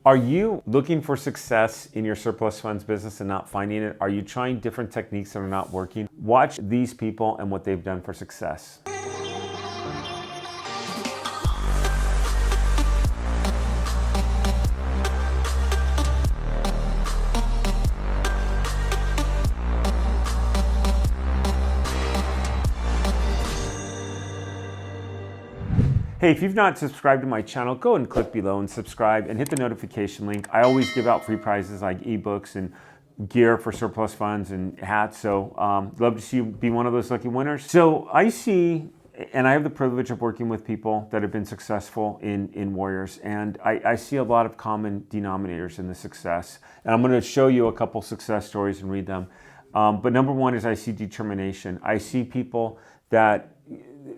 Are you looking for success in your surplus funds business and not finding it? Are you trying different techniques that are not working? Watch these people and what they've done for success. Hey, if you've not subscribed to my channel, go and click below and subscribe and hit the notification link. I always give out free prizes like ebooks and gear for surplus funds and hats. So love to see you be one of those lucky winners. So I see, and I have the privilege of working with people that have been successful in Warriors. And I see a lot of common denominators in the success. And I'm going to show you a couple success stories and read them. But number one is I see determination. I see people that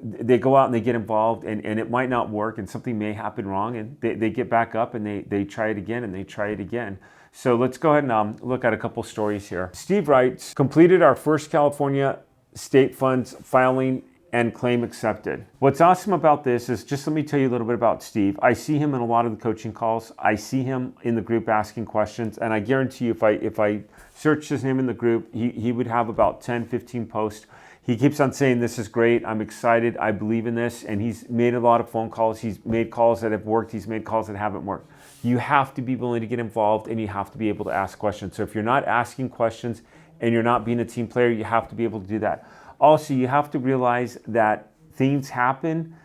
they go out and they get involved and it might not work and something may happen wrong and they get back up and they try it again and they try it again. So let's go ahead and look at a couple stories here. Steve writes, completed our first California state funds filing and claim accepted. What's awesome about this is, just let me tell you a little bit about Steve. I see him in a lot of the coaching calls. I see him in the group asking questions, and I guarantee you if I searched his name in the group, he would have about 10, 15 posts. He keeps on saying, this is great, I'm excited, I believe in this, and he's made a lot of phone calls, he's made calls that have worked, he's made calls that haven't worked. You have to be willing to get involved and you have to be able to ask questions. So if you're not asking questions and you're not being a team player, you have to be able to do that. Also, you have to realize that things happen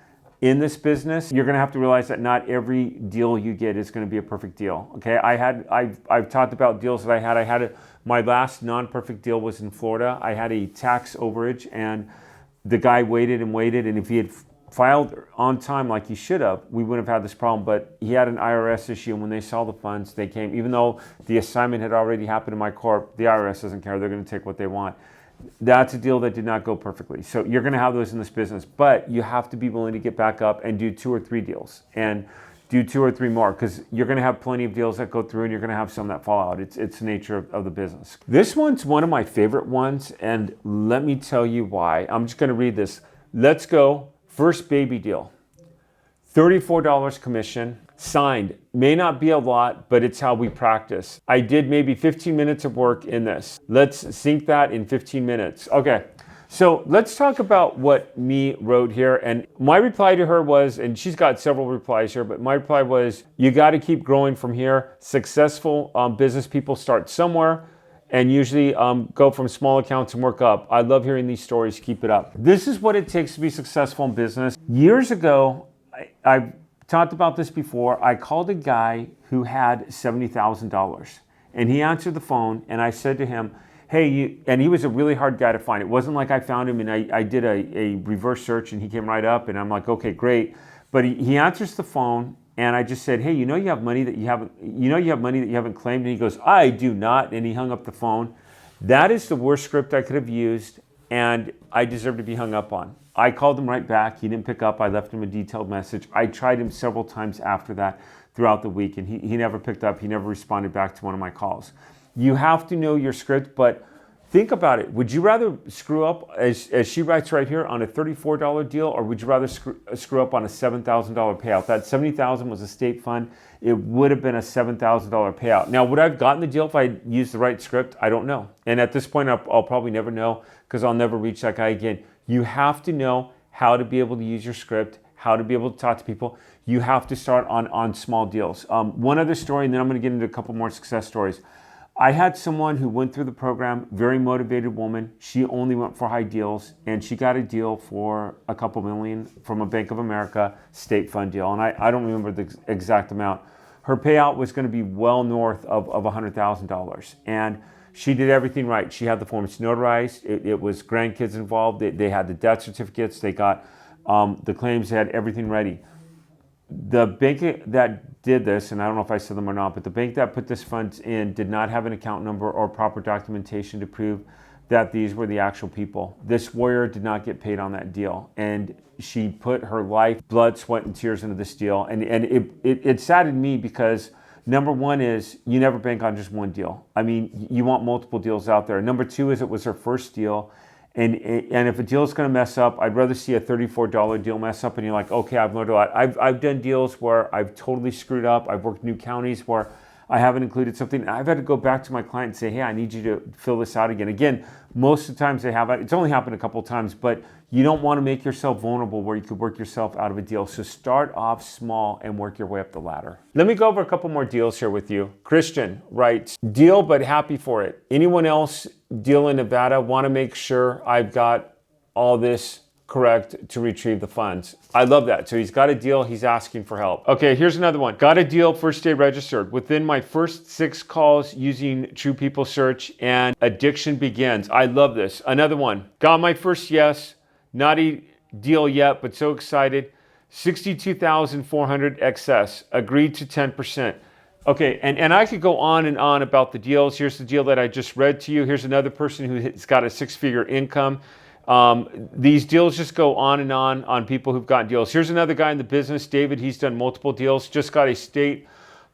in this business. You're gonna have to realize that not every deal you get is gonna be a perfect deal, okay? I've talked about deals that I had. My last non-perfect deal was in Florida. I had a tax overage and the guy waited and waited, and if he had filed on time like he should have, we wouldn't have had this problem, but he had an IRS issue, and when they saw the funds, they came. Even though the assignment had already happened in my corp, the IRS doesn't care, they're gonna take what they want. That's a deal that did not go perfectly. So you're gonna have those in this business, but you have to be willing to get back up and do 2 or 3 deals and do 2 or 3 more, because you're gonna have plenty of deals that go through and you're gonna have some that fall out. It's the nature of the business. This one's one of my favorite ones, and let me tell you why. I'm just gonna read this. Let's go, first baby deal. $34 commission, signed. May not be a lot, but it's how we practice. I did maybe 15 minutes of work in this. Let's sync that in 15 minutes. Okay, so let's talk about what me wrote here. And my reply to her was, and she's got several replies here, but my reply was, you gotta keep growing from here. Successful business people start somewhere and usually go from small accounts and work up. I love hearing these stories, keep it up. This is what it takes to be successful in business. Years ago, I've talked about this before. I called a guy who had $70,000 and he answered the phone and I said to him, hey, and he was a really hard guy to find. It wasn't like I found him and I did a reverse search and he came right up and I'm like, okay, great. But he answers the phone and I just said, hey, you have money that you haven't claimed? And he goes, I do not. And he hung up the phone. That is the worst script I could have used and I deserve to be hung up on. I called him right back. He didn't pick up. I left him a detailed message. I tried him several times after that throughout the week and he never picked up. He never responded back to one of my calls. You have to know your script, but think about it. Would you rather screw up, as she writes right here, on a $34 deal, or would you rather screw up on a $7,000 payout? That $70,000 was a state fund. It would have been a $7,000 payout. Now, would I have gotten the deal if I used the right script? I don't know. And at this point, I'll probably never know because I'll never reach that guy again. You have to know how to be able to use your script, how to be able to talk to people. You have to start on small deals. One other story, and then I'm going to get into a couple more success stories. I had someone who went through the program, very motivated woman. She only went for high deals, and she got a deal for a couple million from a Bank of America state fund deal. And I don't remember the exact amount. Her payout was going to be well north of $100,000. And she did everything right. She had the forms notarized. It was grandkids involved. They had the death certificates. They got the claims. They had everything ready. The bank that did this, and I don't know if I said them or not, but the bank that put this funds in did not have an account number or proper documentation to prove that these were the actual people. This warrior did not get paid on that deal. And she put her life, blood, sweat, and tears into this deal. And it saddened me because number one is you never bank on just one deal. I mean, you want multiple deals out there. Number two is it was her first deal. And if a deal is going to mess up, I'd rather see a $34 deal mess up and you're like, okay, I've learned a lot. I've done deals where I've totally screwed up. I've worked new counties where I haven't included something. I've had to go back to my client and say, hey, I need you to fill this out again. Again, most of the times they have it. It's only happened a couple of times, but you don't want to make yourself vulnerable where you could work yourself out of a deal. So start off small and work your way up the ladder. Let me go over a couple more deals here with you. Christian writes, deal but happy for it. Anyone else deal in Nevada? Want to make sure I've got all this correct to retrieve the funds. I love that. So he's got a deal, he's asking for help. Okay, here's another one. Got a deal, first day registered. Within my first 6 calls using True People Search and addiction begins. I love this. Another one. Got my first yes, not a deal yet, but so excited. 62,400 excess, agreed to 10%. Okay, and I could go on and on about the deals. Here's the deal that I just read to you. Here's another person who's got a 6-figure income. These deals just go on and on people who've gotten deals. Here's another guy in the business, David. He's done multiple deals. Just got a state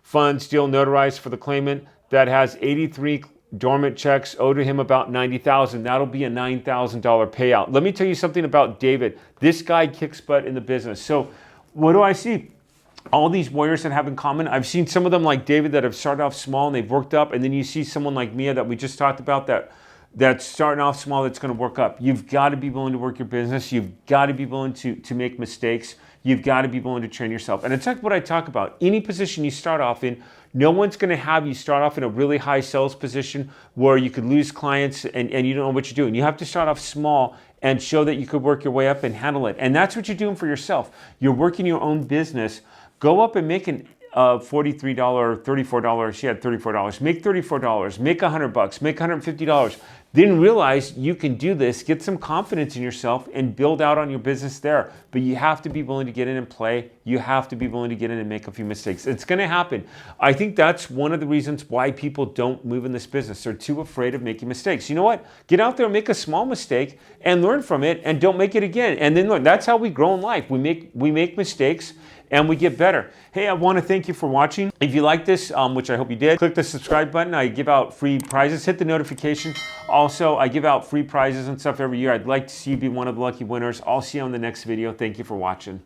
funds deal notarized for the claimant that has 83 dormant checks owed to him about $90,000. That'll be a $9,000 payout. Let me tell you something about David. This guy kicks butt in the business. So what do I see? All these warriors that have in common, I've seen some of them like David that have started off small and they've worked up. And then you see someone like Mia that we just talked about that's starting off small, that's going to work up. You've got to be willing to work your business. You've got to be willing to make mistakes. You've got to be willing to train yourself. And it's like what I talk about. Any position you start off in, no one's going to have you start off in a really high sales position where you could lose clients and you don't know what you're doing. You have to start off small and show that you could work your way up and handle it. And that's what you're doing for yourself. You're working your own business. Go up and make an $43, $34. She had $34. Make $34. Make $100. Make $150. Then realize you can do this. Get some confidence in yourself and build out on your business there. But you have to be willing to get in and play. You have to be willing to get in and make a few mistakes. It's going to happen. I think that's one of the reasons why people don't move in this business. They're too afraid of making mistakes. You know what? Get out there and make a small mistake and learn from it and don't make it again. And then learn. That's how we grow in life. We make mistakes and we get better. Hey, I want to thank you for watching. If you like this, which I hope you did, click the subscribe button. I give out free prizes. Hit the notification. Also, I give out free prizes and stuff every year. I'd like to see you be one of the lucky winners. I'll see you on the next video. Thank you for watching.